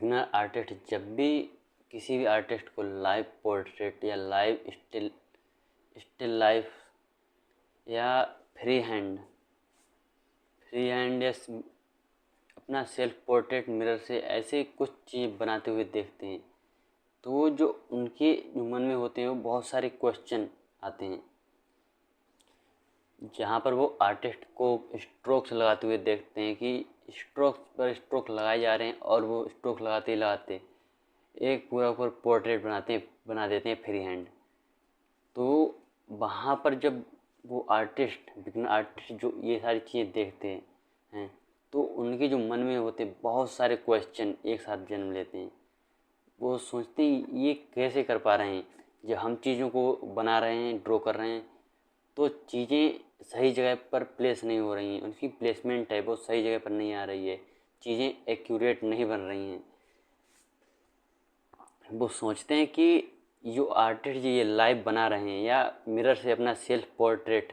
Beginner artist जब भी किसी भी आर्टिस्ट को लाइव पोर्ट्रेट या लाइव स्टिल लाइफ या फ्री हैंड या अपना सेल्फ पोर्ट्रेट मिरर से ऐसे कुछ चीज़ बनाते हुए देखते हैं, तो जो उनके मन में होते हैं वो बहुत सारे क्वेश्चन आते हैं। जहाँ पर वो आर्टिस्ट को स्ट्रोक्स लगाते हुए देखते हैं कि स्ट्रोक्स पर स्ट्रोक लगाए जा रहे हैं और वो स्ट्रोक लगाते ही लगाते एक पूरा पोर्ट्रेट बना देते हैं फ्री हैंड। तो वहाँ पर जब वो बिगिनर आर्टिस्ट जो ये सारी चीज़ें देखते हैं तो उनके जो मन में होते हैं बहुत सारे क्वेश्चन एक साथ जन्म लेते हैं। वो सोचते हैं ये कैसे कर पा रहे हैं, जब हम चीज़ों को बना रहे हैं, ड्रॉ कर रहे हैं, तो चीज़ें सही जगह पर प्लेस नहीं हो रही हैं, उनकी प्लेसमेंट है वो सही जगह पर नहीं आ रही है, चीज़ें एक्यूरेट नहीं बन रही हैं। वो सोचते हैं कि जो आर्टिस्ट ये लाइव बना रहे हैं या मिरर से अपना सेल्फ पोर्ट्रेट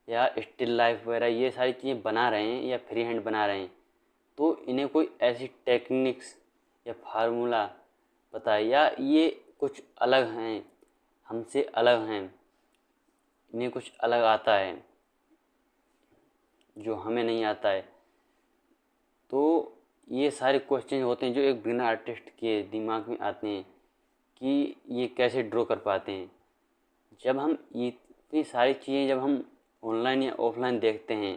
या स्टिल लाइफ वगैरह ये सारी चीज़ें बना रहे हैं या फ्री हैंड बना रहे हैं, तो इन्हें कोई ऐसी टेक्निक्स या फार्मूला पता है या ये कुछ अलग हैं, हमसे अलग हैं, इन्हें कुछ अलग आता है जो हमें नहीं आता है। तो ये सारे क्वेश्चन होते हैं जो एक बिगिनर आर्टिस्ट के दिमाग में आते हैं कि ये कैसे ड्रॉ कर पाते हैं। जब हम इतनी सारी चीज़ें जब हम ऑनलाइन या ऑफलाइन देखते हैं,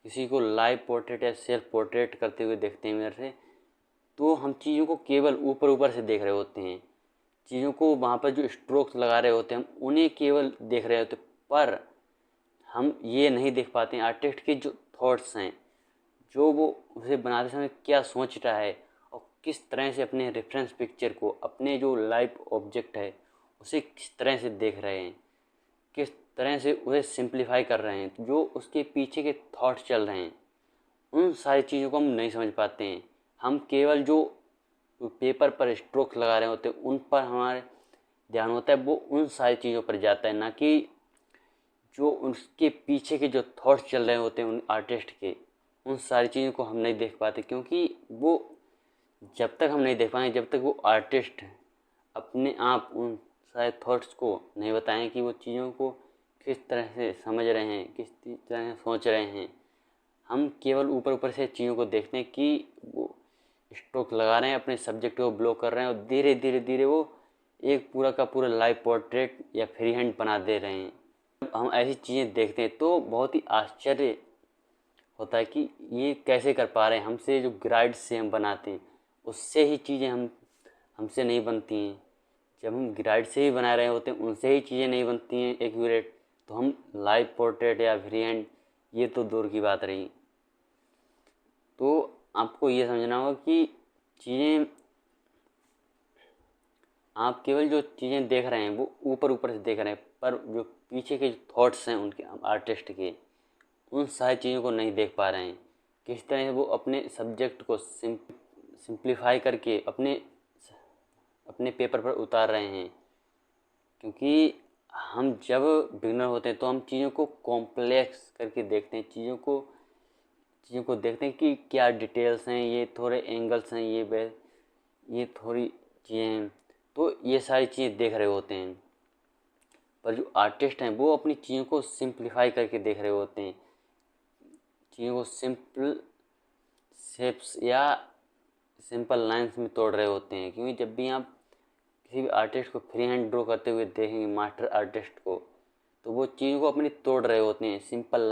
किसी को लाइव पोर्ट्रेट या सेल्फ पोर्ट्रेट करते हुए देखते हैं मिरर से, तो हम चीज़ों को केवल ऊपर ऊपर से देख रहे होते हैं। चीज़ों को वहाँ पर जो स्ट्रोक्स लगा रहे होते हैं हम उन्हें केवल देख रहे होते हैं, पर हम ये नहीं देख पाते हैं आर्टिस्ट के जो थॉट्स हैं, जो वो उसे बनाते समय क्या सोच रहा है और किस तरह से अपने रेफरेंस पिक्चर को, अपने जो लाइव ऑब्जेक्ट है उसे किस तरह से देख रहे हैं, किस तरह से उसे सिंप्लीफाई कर रहे हैं, जो उसके पीछे के थॉट्स चल रहे हैं, उन सारी चीज़ों को हम नहीं समझ पाते हैं। हम केवल जो पेपर पर स्ट्रोक लगा रहे होते हैं उन पर हमारे ध्यान होता है, वो उन सारी चीज़ों पर जाता है, ना कि जो उसके पीछे के जो थॉट्स चल रहे होते हैं उन आर्टिस्ट के, उन सारी चीज़ों को हम नहीं देख पाते। क्योंकि वो जब तक हम नहीं देख पाएंगे, जब तक वो आर्टिस्ट अपने आप उन सारे थॉट्स को नहीं बताएं कि वो चीज़ों को किस तरह से समझ रहे हैं, किस तरह से सोच रहे हैं, हम केवल ऊपर ऊपर से चीज़ों को देखते हैं कि वो स्ट्रोक लगा रहे हैं, अपने सब्जेक्ट को ब्लो कर रहे हैं और धीरे धीरे धीरे वो एक पूरा का पूरा लाइव पोर्ट्रेट या फ्री हैंड बना दे रहे हैं। जब हम ऐसी चीज़ें देखते हैं तो बहुत ही आश्चर्य होता है कि ये कैसे कर पा रहे हैं। हमसे जो ग्राइड से हम बनाते हैं उससे ही चीज़ें हमसे नहीं बनती हैं। जब हम ग्राइड से ही बना रहे होते हैं उनसे ही चीज़ें नहीं बनती हैं एक्यूरेट, तो हम लाइव पोर्ट्रेट या फ्री हैंड ये तो दूर की बात रही। तो आपको ये समझना होगा कि चीज़ें आप केवल जो चीज़ें देख रहे हैं वो ऊपर ऊपर से देख रहे हैं, पर जो पीछे के थॉट्स हैं उनके आर्टिस्ट के, उन सारी चीज़ों को नहीं देख पा रहे हैं। किस तरह से वो अपने सब्जेक्ट को सिंप्लीफाई करके अपने पेपर पर उतार रहे हैं। क्योंकि हम जब बिगनर होते हैं तो हम चीज़ों को कॉम्प्लेक्स करके देखते हैं, चीज़ों को देखते हैं कि क्या डिटेल्स हैं, ये थोड़े एंगल्स हैं, ये थोड़ी चीज़ें हैं, तो ये सारी चीज़ें देख रहे होते हैं। पर जो आर्टिस्ट हैं वो अपनी चीज़ों को सिंप्लीफाई करके देख रहे होते हैं, चीज़ों को सिंपल शेप्स या सिंपल लाइंस में तोड़ रहे होते हैं। क्योंकि जब भी आप किसी भी आर्टिस्ट को फ्री हैंड ड्रॉ करते हुए देखेंगे, मास्टर आर्टिस्ट को, तो वो चीज़ों को अपनी तोड़ रहे होते हैं, सिंपल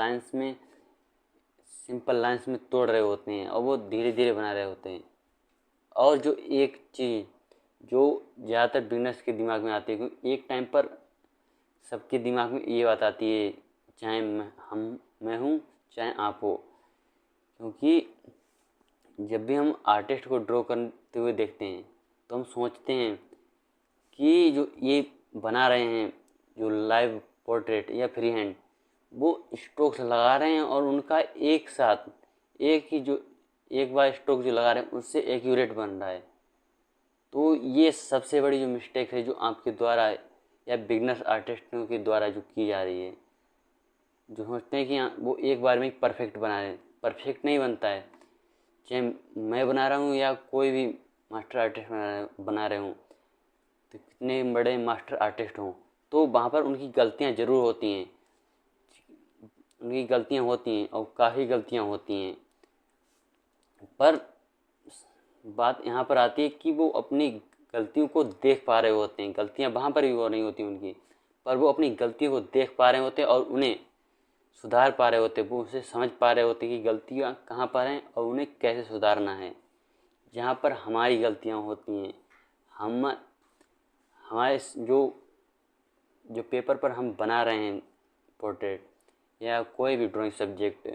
लाइंस में तोड़ रहे होते हैं और वो धीरे धीरे बना रहे होते हैं। और जो एक चीज़ जो ज़्यादातर बिगनर्स के दिमाग में आती है, क्योंकि एक टाइम पर सबके दिमाग में ये बात आती है, चाहे मैं हूँ चाहे आप हो। क्योंकि जब भी हम आर्टिस्ट को ड्रॉ करते हुए देखते हैं तो हम सोचते हैं कि जो ये बना रहे हैं जो लाइव पोर्ट्रेट या फ्री हैंड, वो स्ट्रोक्स लगा रहे हैं और उनका एक साथ एक बार स्ट्रोक जो लगा रहे हैं उससे एक्यूरेट बन रहा है। तो ये सबसे बड़ी जो मिस्टेक है जो आपके द्वारा या बिगनर्स आर्टिस्टों के द्वारा जो की जा रही है, जो सोचते हैं कि वो एक बार में परफेक्ट बना रहे हैं। परफेक्ट नहीं बनता है, चाहे मैं बना रहा हूँ या कोई भी मास्टर आर्टिस्ट बना रहे हों, तो कितने बड़े मास्टर आर्टिस्ट हों, तो वहाँ पर उनकी गलतियाँ ज़रूर होती हैं, उनकी गलतियाँ होती हैं और काफ़ी गलतियाँ होती हैं। पर बात यहाँ पर आती है कि वो अपनी गलतियों को देख पा रहे होते हैं। गलतियाँ वहाँ पर भी हो रही होती हैं उनकी, पर वो अपनी गलतियों को देख पा रहे होते हैं और उन्हें सुधार पा रहे होते हैं। वो उसे समझ पा रहे होते हैं कि गलतियाँ कहाँ पर हैं और उन्हें कैसे सुधारना है। जहाँ पर हमारी गलतियाँ होती हैं, हम हमारे जो जो पेपर पर हम बना रहे हैं पोर्ट्रेट या कोई भी ड्राइंग सब्जेक्ट,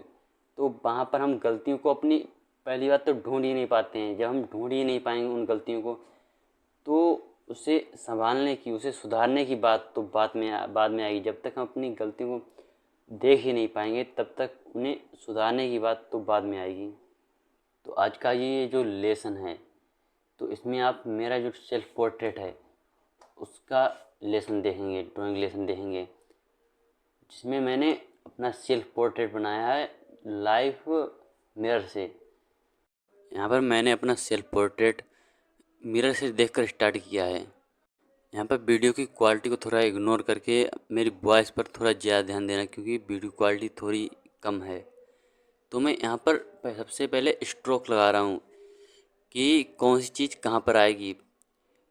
तो वहाँ पर हम गलतियों को अपनी पहली बात तो ढूंढ ही नहीं पाते हैं। जब हम ढूंढ ही नहीं पाएंगे उन गलतियों को, तो उसे संभालने की, उसे सुधारने की बात तो बाद में आएगी। जब तक हम अपनी गलतियों को देख ही नहीं पाएंगे, तब तक उन्हें सुधारने की बात तो बाद में आएगी। तो आज का ये जो लेसन है, तो इसमें आप मेरा जो सेल्फ पोर्ट्रेट है उसका लेसन देखेंगे, ड्राइंग लेसन देखेंगे, जिसमें मैंने अपना सेल्फ पोर्ट्रेट बनाया है लाइव मिरर से। यहाँ पर मैंने अपना सेल्फ पोर्ट्रेट मिरर से देखकर स्टार्ट किया है। यहाँ पर वीडियो की क्वालिटी को थोड़ा इग्नोर करके मेरी वॉइस पर थोड़ा ज़्यादा ध्यान देना, क्योंकि वीडियो क्वालिटी थोड़ी कम है। तो मैं यहाँ पर सबसे पहले स्ट्रोक लगा रहा हूँ कि कौन सी चीज़ कहाँ पर आएगी।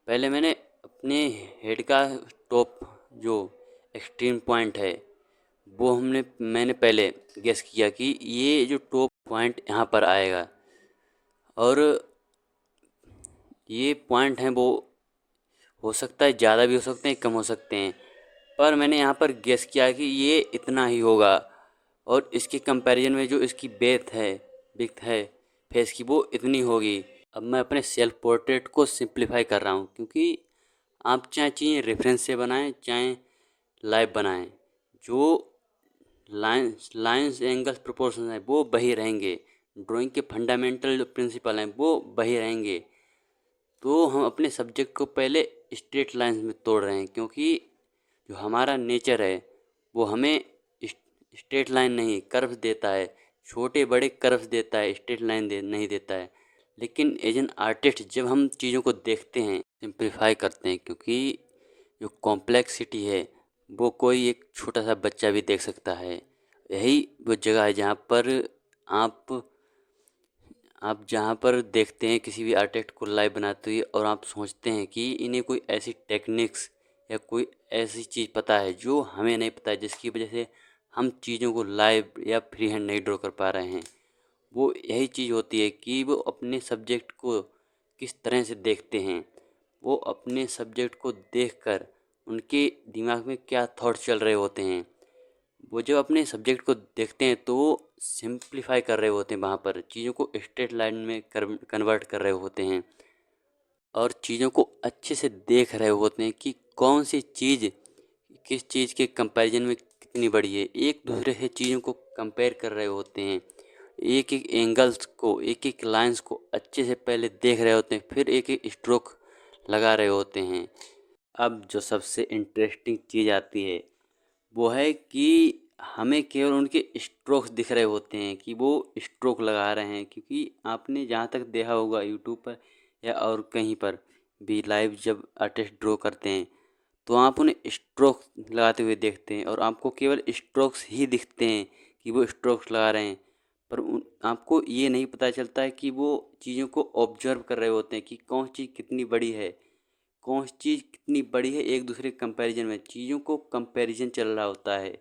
पहले मैंने अपने हेड का टॉप जो एक्सट्रीम पॉइंट है वो मैंने पहले गेस किया कि ये जो टॉप पॉइंट यहाँ पर आएगा, और ये पॉइंट हैं वो हो सकता है ज़्यादा भी हो सकते हैं, कम हो सकते हैं, पर मैंने यहाँ पर गेस किया कि ये इतना ही होगा। और इसके कंपैरिजन में जो इसकी विड्थ है फेस की, वो इतनी होगी। अब मैं अपने सेल्फ पोर्ट्रेट को सिंप्लीफाई कर रहा हूँ, क्योंकि आप चाहे चीज़ें रेफरेंस से बनाएं चाहे लाइव बनाएं, जो लाइंस एंगल्स प्रोपोर्शन है वो वही रहेंगे, ड्राइंग के फंडामेंटल जो प्रिंसिपल हैं वो वही रहेंगे। तो हम अपने सब्जेक्ट को पहले स्ट्रेट लाइंस में तोड़ रहे हैं, क्योंकि जो हमारा नेचर है वो हमें स्ट्रेट लाइन नहीं कर्व्स देता है, छोटे बड़े कर्व्स देता है, स्ट्रेट लाइन नहीं देता है। लेकिन एज एन आर्टिस्ट जब हम चीज़ों को देखते हैं, सिंप्लीफाई करते हैं, क्योंकि जो कॉम्प्लेक्सिटी है वो कोई एक छोटा सा बच्चा भी देख सकता है। यही वो जगह है जहाँ पर आप जहाँ पर देखते हैं किसी भी आर्टिस्ट को लाइव बनाते हुए, और आप सोचते हैं कि इन्हें कोई ऐसी टेक्निक्स या कोई ऐसी चीज़ पता है जो हमें नहीं पता है, जिसकी वजह से हम चीज़ों को लाइव या फ्री हैंड नहीं ड्रॉ कर पा रहे हैं। वो यही चीज़ होती है कि वो अपने सब्जेक्ट को किस तरह से देखते हैं। वो अपने सब्जेक्ट को देखकर उनके दिमाग में क्या थॉट चल रहे होते हैं। वो जब अपने सब्जेक्ट को देखते हैं तो वो सिंप्लीफाई कर रहे होते हैं, वहाँ पर चीज़ों को स्ट्रेट लाइन में कन्वर्ट कर रहे होते हैं, और चीज़ों को अच्छे से देख रहे होते हैं कि कौन सी चीज़ किस चीज़ के कंपैरिजन में कितनी बड़ी है। एक दूसरे से चीज़ों को कंपेयर कर रहे होते हैं, एक एक एंगल्स को, एक एक लाइंस को अच्छे से पहले देख रहे होते हैं, फिर एक एक स्ट्रोक लगा रहे होते हैं। अब जो सबसे इंटरेस्टिंग चीज़ आती है वो है कि हमें केवल उनके स्ट्रोक्स दिख रहे होते हैं कि वो स्ट्रोक लगा रहे हैं, क्योंकि आपने जहाँ तक देखा होगा यूट्यूब पर या और कहीं पर भी लाइव जब आर्टिस्ट ड्रॉ करते हैं तो आप उन्हें स्ट्रोक्स लगाते हुए देखते हैं, और आपको केवल स्ट्रोक्स ही दिखते हैं कि वो स्ट्रोक्स लगा रहे हैं, पर आपको ये नहीं पता चलता है कि वो चीज़ों को ऑब्जर्व कर रहे होते हैं कि कौन चीज़ कितनी बड़ी है, कौन सी चीज़ कितनी बड़ी है। एक दूसरे के कंपैरिजन में चीज़ों को कंपैरिजन चल रहा होता है,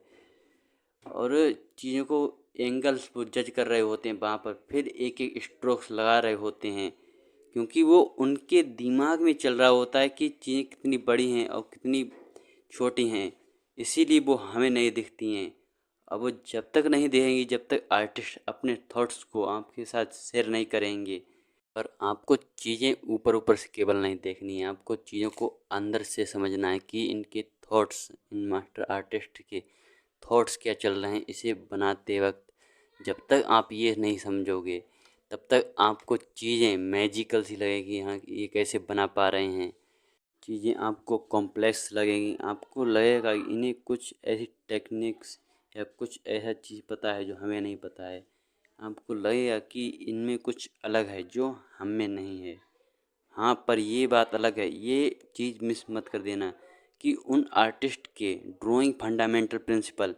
और चीज़ों को एंगल्स वो जज कर रहे होते हैं, वहाँ पर फिर एक एक स्ट्रोक्स लगा रहे होते हैं, क्योंकि वो उनके दिमाग में चल रहा होता है कि चीज़ें कितनी बड़ी हैं और कितनी छोटी हैं, इसीलिए वो हमें नहीं दिखती हैं। अब वो जब तक नहीं देखेंगी जब तक आर्टिस्ट अपने थॉट्स को आपके साथ शेयर नहीं करेंगे। पर आपको चीज़ें ऊपर ऊपर से केवल नहीं देखनी है, आपको चीज़ों को अंदर से समझना है कि इनके थॉट्स, इन मास्टर आर्टिस्ट के थॉट्स क्या चल रहे हैं इसे बनाते वक्त। जब तक आप ये नहीं समझोगे तब तक आपको चीज़ें मैजिकल सी लगेगी, हाँ ये कैसे बना पा रहे हैं। चीज़ें आपको कॉम्प्लेक्स लगेंगी, आपको लगेगा कि इन्हें कुछ ऐसी टेक्निक्स या कुछ ऐसा चीज़ पता है जो हमें नहीं पता है। आपको लगेगा कि इनमें कुछ अलग है जो हम में नहीं है। हाँ, पर ये बात अलग है, ये चीज़ मिस मत कर देना कि उन आर्टिस्ट के ड्राइंग फंडामेंटल प्रिंसिपल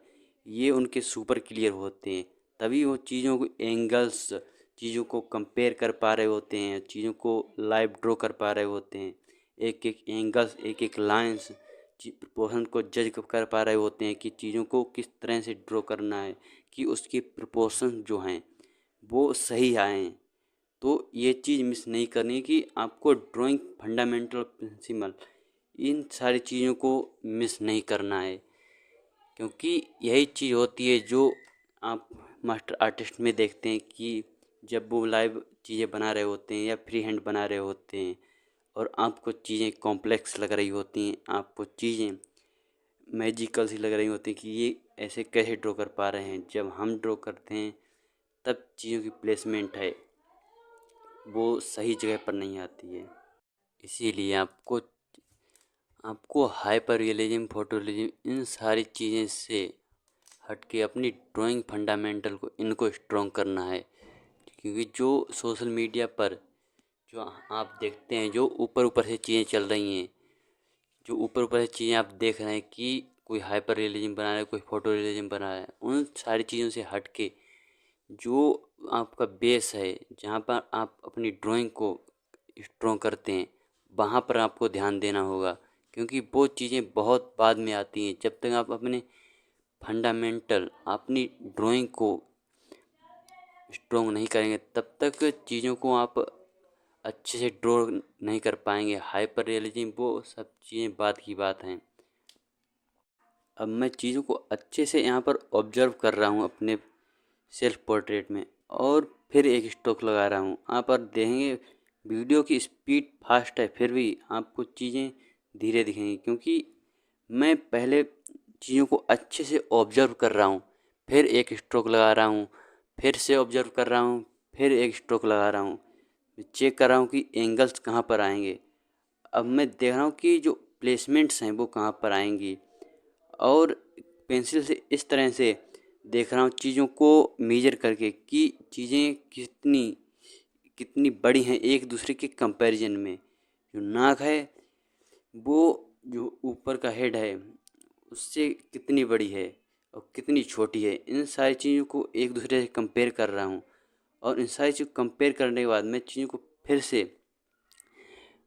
ये उनके सुपर क्लियर होते हैं, तभी वो चीज़ों को एंगल्स, चीज़ों को कंपेयर कर पा रहे होते हैं, चीज़ों को लाइव ड्रॉ कर पा रहे होते हैं, एक एक एंगल्स, एक एक लाइन्स प्रपोर्शन को जज कर पा रहे होते हैं कि चीज़ों को किस तरह से ड्रॉ करना है कि उसकी प्रपोर्शन जो हैं वो सही आएँ। तो ये चीज़ मिस नहीं करनी कि आपको ड्राइंग फंडामेंटल प्रिंसिपल इन सारी चीज़ों को मिस नहीं करना है, क्योंकि यही चीज़ होती है जो आप मास्टर आर्टिस्ट में देखते हैं कि जब वो लाइव चीज़ें बना रहे होते हैं या फ्री हैंड बना रहे होते हैं और आपको चीज़ें कॉम्प्लेक्स लग रही होती हैं, आपको चीज़ें मैजिकल सी लग रही होती हैं कि ये ऐसे कैसे ड्रॉ कर पा रहे हैं। जब हम ड्रॉ करते हैं तब चीज़ों की प्लेसमेंट है वो सही जगह पर नहीं आती है। इसीलिए आपको आपको हाइपर रियलिज्म, फोटोरियलिज्म इन सारी चीज़ें से हट के अपनी ड्राइंग फंडामेंटल को इनको स्ट्रॉन्ग करना है, क्योंकि जो सोशल मीडिया पर जो आप देखते हैं, जो ऊपर ऊपर से चीज़ें चल रही हैं, जो ऊपर ऊपर से चीज़ें आप देख रहे हैं कि कोई हाइपर रियलिज्म बना रहा है, कोई फोटो रियलिज्म बना रहा है, उन सारी चीज़ों से हट के जो आपका बेस है, जहाँ पर आप अपनी ड्राइंग को स्ट्रॉन्ग करते हैं, वहाँ पर आपको ध्यान देना होगा, क्योंकि वो चीज़ें बहुत बाद में आती हैं। जब तक आप अपने फंडामेंटल अपनी ड्राइंग को स्ट्रॉन्ग नहीं करेंगे तब तक चीज़ों को आप अच्छे से ड्रॉ नहीं कर पाएंगे। हाइपर रियलिज्म वो सब चीज़ें बात की बात हैं। अब मैं चीज़ों को अच्छे से यहाँ पर ऑब्जर्व कर रहा हूँ अपने सेल्फ पोर्ट्रेट में, और फिर एक स्ट्रोक लगा रहा हूँ। आप पर देखेंगे वीडियो की स्पीड फास्ट है, फिर भी आपको चीज़ें धीरे दिखेंगी, क्योंकि मैं पहले चीज़ों को अच्छे से ऑब्जर्व कर रहा हूँ, फिर एक स्ट्रोक लगा रहा हूँ, फिर से ऑब्जर्व कर रहा हूँ, फिर एक स्ट्रोक लगा रहा हूँ। मैं चेक कर रहा हूँ कि एंगल्स कहाँ पर आएंगे। अब मैं देख रहा हूँ कि जो प्लेसमेंट्स हैं वो कहाँ पर आएंगी, और पेंसिल से इस तरह से देख रहा हूँ चीज़ों को मेजर करके कि चीज़ें कितनी कितनी बड़ी हैं एक दूसरे के कंपैरिजन में। जो नाक है वो जो ऊपर का हेड है उससे कितनी बड़ी है और कितनी छोटी है, इन सारी चीज़ों को एक दूसरे से कंपेयर कर रहा हूँ। और इन सारी चीज़ कंपेयर करने के बाद मैं चीज़ों को फिर से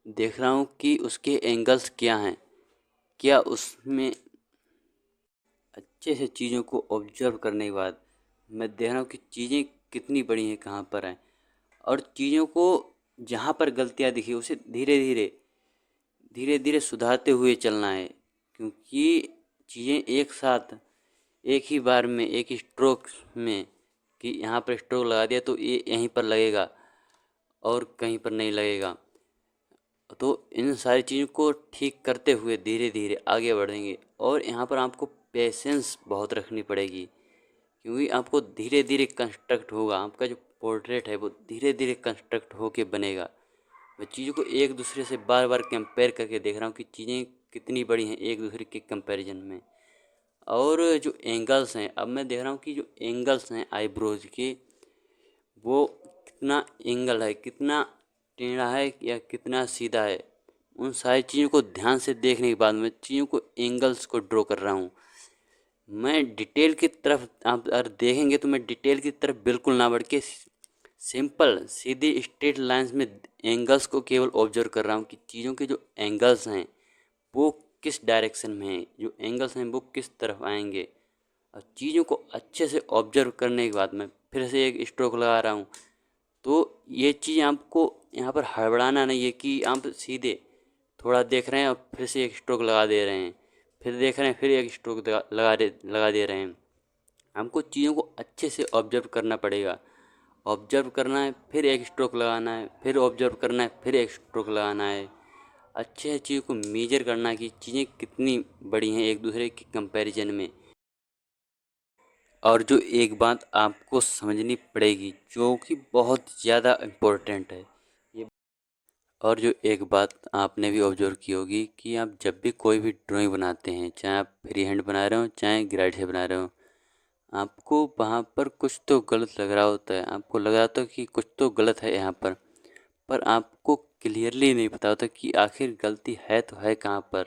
देख रहा हूँ कि उसके एंगल्स क्या हैं, क्या उसमें अच्छे से चीज़ों को ऑब्जर्व करने के बाद मैं देख रहा हूँ कि चीज़ें कितनी बड़ी हैं, कहाँ पर हैं, और चीज़ों को जहाँ पर गलतियाँ दिखी उसे धीरे धीरे धीरे धीरे सुधारते हुए चलना है, क्योंकि चीज़ें एक साथ एक ही बार में एक ही स्ट्रोक में कि यहाँ पर स्ट्रोक लगा दिया तो ये यहीं पर लगेगा और कहीं पर नहीं लगेगा। तो इन सारी चीज़ों को ठीक करते हुए धीरे धीरे आगे बढ़ेंगे, और यहाँ पर आपको पेशेंस बहुत रखनी पड़ेगी, क्योंकि आपको धीरे धीरे कंस्ट्रक्ट होगा, आपका जो पोर्ट्रेट है वो धीरे धीरे कंस्ट्रक्ट होके बनेगा। मैं चीज़ों को एक दूसरे से बार बार कंपेयर करके देख रहा हूँ कि चीज़ें कितनी बड़ी हैं एक दूसरे के कंपैरिजन में। और जो एंगल्स हैं, अब मैं देख रहा हूँ कि जो एंगल्स हैं आईब्रोज के, वो कितना एंगल है, कितना टेढ़ा है या कितना सीधा है, उन सारी चीज़ों को ध्यान से देखने के बाद मैं चीज़ों को एंगल्स को ड्रॉ कर रहा हूँ। मैं डिटेल की तरफ आप अगर देखेंगे तो मैं डिटेल की तरफ बिल्कुल ना बढ़ के सिंपल सीधी स्ट्रेट लाइंस में एंगल्स को केवल ऑब्जर्व कर रहा हूँ कि चीज़ों के जो एंगल्स हैं वो किस डायरेक्शन में हैं, जो एंगल्स हैं वो किस तरफ आएंगे। और चीज़ों को अच्छे से ऑब्जर्व करने के बाद मैं फिर से एक स्ट्रोक लगा रहा हूँ। तो ये चीज़ आपको यहाँ पर हड़बड़ाना नहीं है कि आप सीधे थोड़ा देख रहे हैं और फिर से एक स्ट्रोक लगा दे रहे हैं, फिर देख रहे हैं फिर एक स्ट्रोक लगा दे रहे हैं। हमको चीज़ों को अच्छे से ऑब्जर्व करना पड़ेगा। ऑब्जर्व करना है, फिर एक स्ट्रोक लगाना है, फिर ऑब्जर्व करना है, फिर एक स्ट्रोक लगाना है। अच्छे से चीज़ों को मेजर करना है कि चीज़ें कितनी बड़ी हैं एक दूसरे के कंपैरिजन में। और जो एक बात आपको समझनी पड़ेगी जो कि बहुत ज़्यादा इम्पोर्टेंट है ये, और जो एक बात आपने भी ऑब्जर्व की होगी कि आप जब भी कोई भी ड्राइंग बनाते हैं, चाहे आप फ्री हैंड बना रहे हो चाहे ग्राइड से बना रहे हो, आपको वहाँ पर कुछ तो गलत लग रहा होता है, आपको लग रहा होता है कि कुछ तो गलत है यहाँ पर आपको क्लियरली नहीं पता होता कि आखिर गलती है तो है कहाँ पर,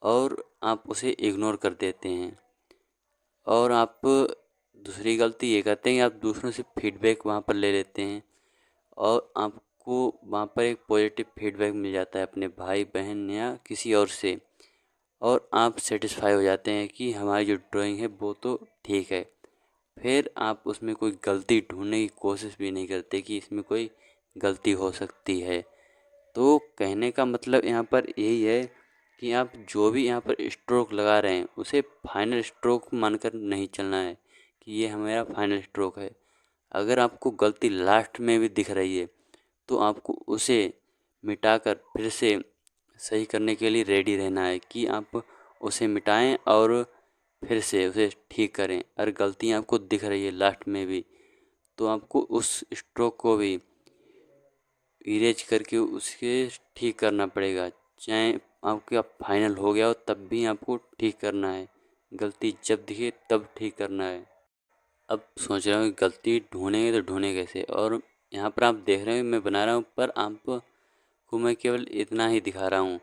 और आप उसे इग्नोर कर देते हैं। और आप दूसरी गलती ये करते हैं कि आप दूसरों से फीडबैक वहाँ पर ले लेते हैं, और आपको वहाँ पर एक पॉजिटिव फीडबैक मिल जाता है अपने भाई बहन या किसी और से, और आप सेटिस्फाई हो जाते हैं कि हमारी जो ड्राइंग है वो तो ठीक है। फिर आप उसमें कोई गलती ढूंढने की कोशिश भी नहीं करते कि इसमें कोई गलती हो सकती है। तो कहने का मतलब यहाँ पर यही है कि आप जो भी यहाँ पर स्ट्रोक लगा रहे हैं उसे फाइनल स्ट्रोक मानकर नहीं चलना है कि ये हमारा फाइनल स्ट्रोक है। अगर आपको गलती लास्ट में भी दिख रही है तो आपको उसे मिटाकर फिर से सही करने के लिए रेडी रहना है कि आप उसे मिटाएं और फिर से उसे ठीक करें। अगर गलती आपको दिख रही है लास्ट में भी, तो आपको उस स्ट्रोक को भी इरेज करके उसके ठीक करना पड़ेगा। चाहे आपका फाइनल हो गया हो तब भी आपको ठीक करना है। गलती जब दिखे तब ठीक करना है। अब सोच रहा हूँ गलती ढूंढेंगे तो ढूंढे कैसे, और यहाँ पर आप देख रहे हैं मैं बना रहा हूँ, पर आपको मैं केवल इतना ही दिखा रहा हूँ।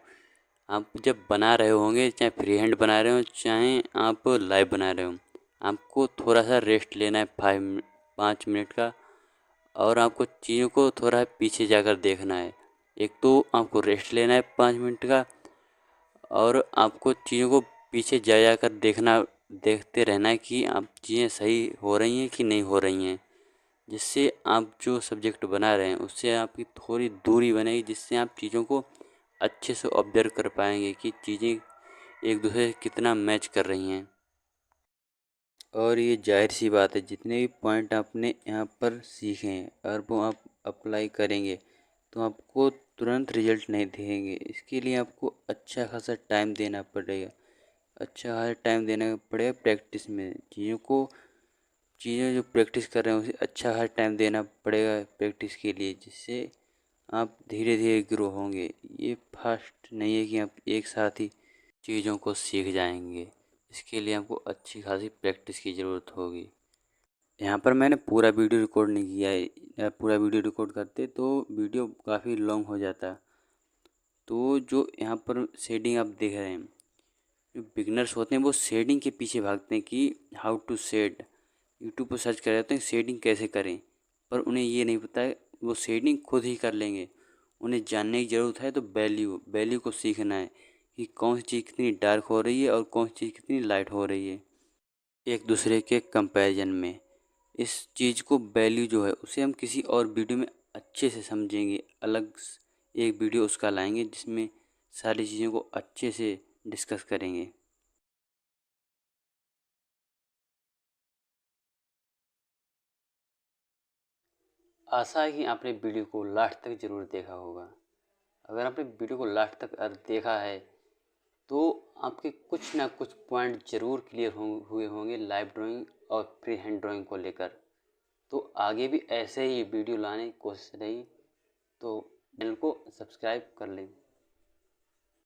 आप जब बना रहे होंगे, चाहे फ्री हैंड बना रहे हो चाहे आप लाइव बना रहे हो, आपको थोड़ा सा रेस्ट लेना है 5 मिनट का, और आपको चीज़ों को थोड़ा पीछे जाकर देखना है। एक तो आपको रेस्ट लेना है 5 मिनट का, और आपको चीज़ों को पीछे जा जाकर देखते रहना है कि आप चीज़ें सही हो रही हैं कि नहीं हो रही हैं, जिससे आप जो सब्जेक्ट बना रहे हैं उससे आपकी थोड़ी दूरी बनेगी, जिससे आप चीज़ों को अच्छे से ऑब्जर्व कर पाएंगे कि चीज़ें एक दूसरे से कितना मैच कर रही हैं। और ये जाहिर सी बात है, जितने भी पॉइंट आपने यहाँ पर सीखे हैं अगर वो आप अप्लाई करेंगे तो आपको तुरंत रिजल्ट नहीं दिखेंगे। इसके लिए आपको अच्छा खासा टाइम देना पड़ेगा, अच्छा खासा टाइम देना पड़ेगा प्रैक्टिस में। चीज़ें जो प्रैक्टिस कर रहे हैं उसे अच्छा खासा टाइम देना पड़ेगा प्रैक्टिस के लिए, जिससे आप धीरे धीरे ग्रो होंगे। ये फास्ट नहीं है कि आप एक साथ ही चीज़ों को सीख जाएंगे। इसके लिए आपको अच्छी खासी प्रैक्टिस की ज़रूरत होगी। यहाँ पर मैंने पूरा वीडियो रिकॉर्ड नहीं किया है, पूरा वीडियो रिकॉर्ड करते तो वीडियो काफ़ी लॉन्ग हो जाता। तो जो यहाँ पर शेडिंग आप देख रहे हैं, जो बिगनर्स होते हैं वो शेडिंग के पीछे भागते हैं कि हाउ टू शेड। यूट्यूब पर सर्च कर जाते हैं शेडिंग कैसे करें, पर उन्हें ये नहीं पता है वो शेडिंग खुद ही कर लेंगे। उन्हें जानने की ज़रूरत है तो वैल्यू को सीखना है कि कौन सी चीज़ कितनी डार्क हो रही है और कौन सी चीज़ कितनी लाइट हो रही है एक दूसरे के कंपैरिजन में। इस चीज़ को वैल्यू जो है उसे हम किसी और वीडियो में अच्छे से समझेंगे। एक वीडियो उसका लाएंगे जिसमें सारी चीज़ों को अच्छे से डिस्कस करेंगे। आशा है कि आपने वीडियो को लास्ट तक ज़रूर देखा होगा। अगर आपने वीडियो को लास्ट तक देखा है तो आपके कुछ ना कुछ पॉइंट ज़रूर क्लियर हुए होंगे लाइव ड्राइंग और फ्री हैंड ड्राइंग को लेकर। तो आगे भी ऐसे ही वीडियो लाने की कोशिश रहेगी। तो चैनल को सब्सक्राइब कर लें।